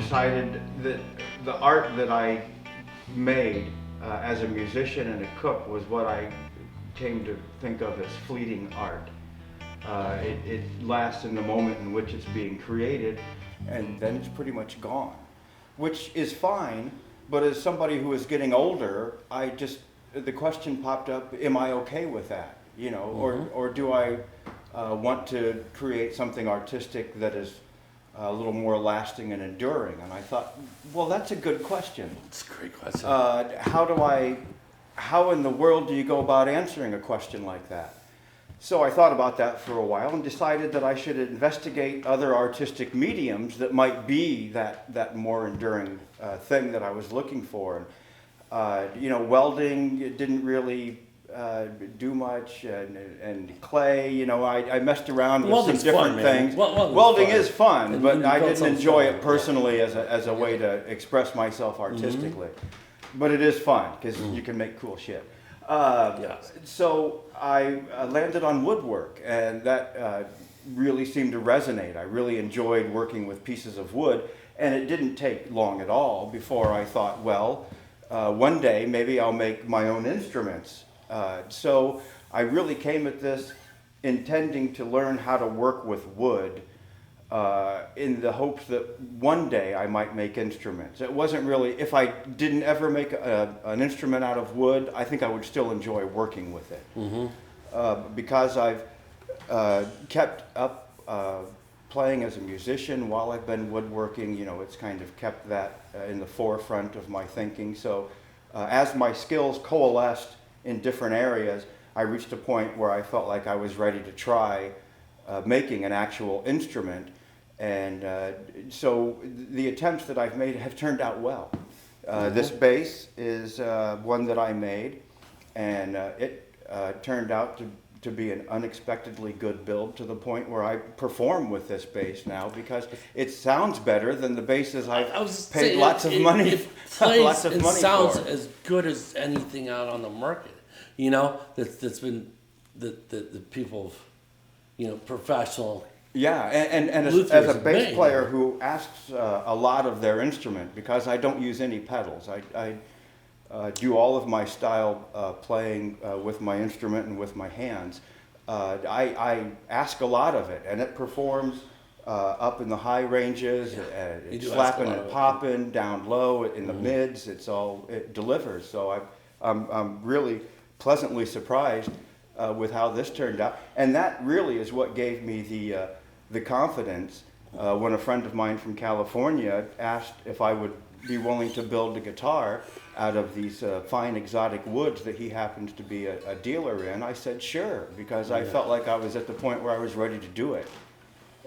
decided that the art that I made as a musician and a cook was what I came to think of as fleeting art. It lasts in the moment in which it's being created, and then it's pretty much gone, which is fine. But as somebody who is getting older, the question popped up: am I okay with that? You know, or do I want to create something artistic that is a little more lasting and enduring? And I thought, well, that's a good question. It's a great question. How in the world do you go about answering a question like that? So I thought about that for a while and decided that I should investigate other artistic mediums that might be that more enduring thing that I was looking for. Welding, it didn't really do much, and clay, I messed around with some different things. Welding is fun, but I didn't enjoy it personally as a way to express myself artistically. But it is fun because you can make cool shit. So I landed on woodwork, and that really seemed to resonate. I really enjoyed working with pieces of wood, and it didn't take long at all before I thought, well, one day maybe I'll make my own instruments. So I really came at this intending to learn how to work with wood in the hopes that one day I might make instruments. It wasn't really, if I didn't ever make an instrument out of wood, I think I would still enjoy working with it. Because I've kept up playing as a musician while I've been woodworking, it's kind of kept that in the forefront of my thinking. So as my skills coalesced in different areas, I reached a point where I felt like I was ready to try making an actual instrument. And so the attempts that I've made have turned out well. This bass is one that I made, and it turned out to be an unexpectedly good build, to the point where I perform with this bass now because it sounds better than the basses I've paid lots of money for. It sounds as good as anything out on the market. That's been the people, professional. Yeah, and as a bass player who asks a lot of their instrument, because I don't use any pedals, I do all of my style playing with my instrument and with my hands. I ask a lot of it, and it performs up in the high ranges, it's slapping and popping, down low in the mids. It delivers. So I'm really pleasantly surprised with how this turned out, and that really is what gave me the confidence when a friend of mine from California asked if I would be willing to build a guitar out of these fine exotic woods that he happens to be a dealer in. I said sure, because I felt like I was at the point where I was ready to do it,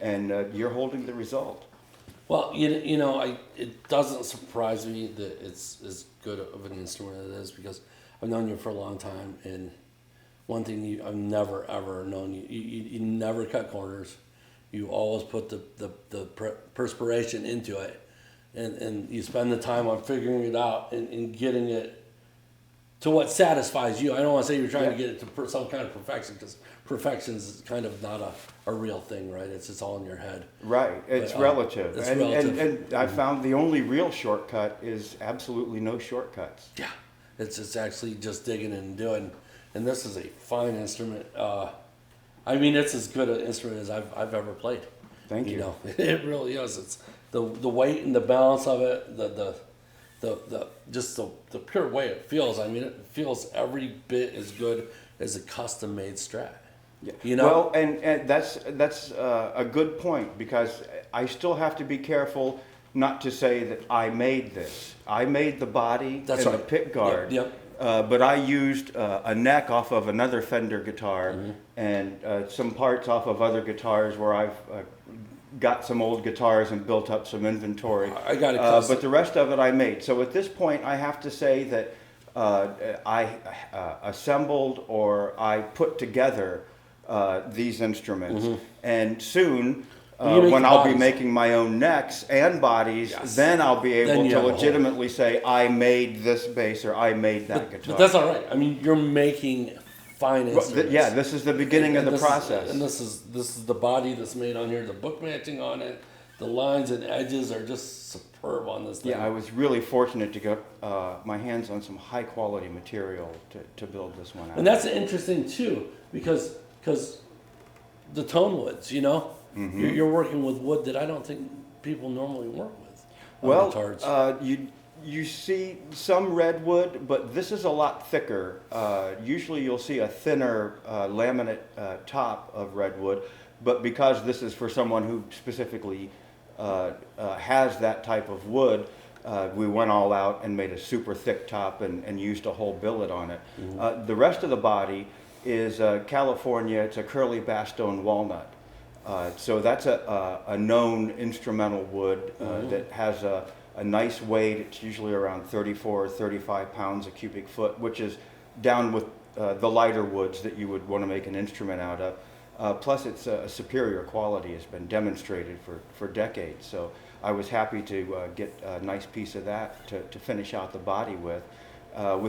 and you're holding the result. Well, it doesn't surprise me that it's as good of an instrument as it is, because I've known you for a long time, and one thing I've never ever known you never cut corners. You always put the perspiration into it, and you spend the time on figuring it out and getting it to what satisfies you. I don't want to say you're trying to get it to some kind of perfection, because perfection is kind of not a real thing, right? It's all in your head. Right. It's relative. It's relative. And I found the only real shortcut is absolutely no shortcuts. Yeah. It's actually just digging and doing. And this is a fine instrument. It's as good an instrument as I've ever played. Thank you. It really is. It's the weight and the balance of it, the pure way it feels. It feels every bit as good as a custom made Strat. Yeah. Well, and that's a good point, because I still have to be careful not to say that I made this. I made the body the pick guard. Yep. But I used a neck off of another Fender guitar, and some parts off of other guitars where I've got some old guitars and built up some inventory. I got it. But the rest of it I made. So at this point, I have to say that I assembled, or I put together these instruments, and soon. When I'll be making my own necks and bodies, then I'll be able to legitimately say, I made this bass, or I made that guitar. But that's all right. You're making fine instruments. Yeah, this is the beginning of the process. This is the body that's made on here, the book matching on it, the lines and edges are just superb on this thing. Yeah, I was really fortunate to get my hands on some high quality material to build this one out. And that's interesting too, because the tone woods, you know, you're working with wood that I don't think people normally work with. Well, you see some redwood, but this is a lot thicker. Usually you'll see a thinner laminate top of redwood, but because this is for someone who specifically has that type of wood, we went all out and made a super thick top and used a whole billet on it. The rest of the body is California. It's a curly Bastogne walnut. So that's a known instrumental wood that has a nice weight. It's usually around 34 or 35 pounds a cubic foot, which is down with the lighter woods that you would want to make an instrument out of. Plus, it's a superior quality. Has been demonstrated for decades. So I was happy to get a nice piece of that to finish out the body with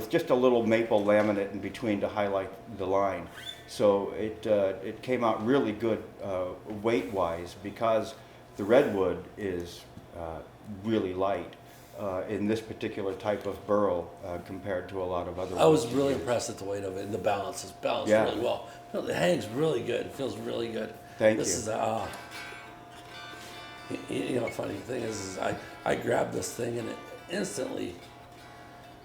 just a little maple laminate in between to highlight the line. So it came out really good weight-wise, because the redwood is really light in this particular type of burl compared to a lot of other. I was really impressed at the weight of it, and the balance is balanced really well. It hangs really good. It feels really good. Thank you. This is you know, funny thing is I grabbed this thing and it instantly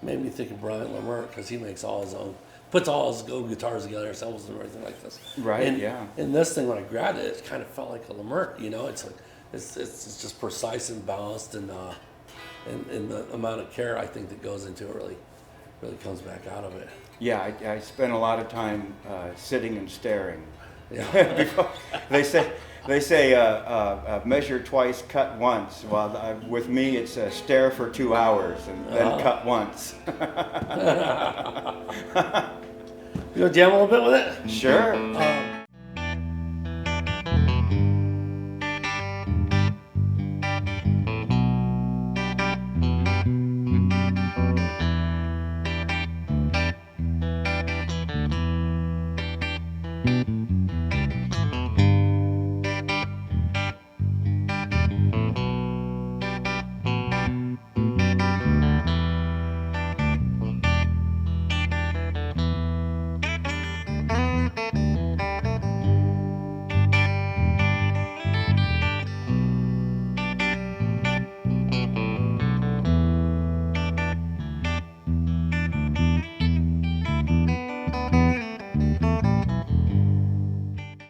made me think of Brian Lamert, because he makes all his own, puts all his own guitars together, assembles them, everything like this. Right. And, yeah. And this thing, when I grabbed it, it kind of felt like a Lamert. You know, it's like it's just precise and balanced, and the amount of care I think that goes into it really comes back out of it. Yeah, I spent a lot of time sitting and staring. Yeah. They say measure twice, cut once. Well, with me, it's stare for 2 hours and then cut once. You want to jam a little bit with it? Sure.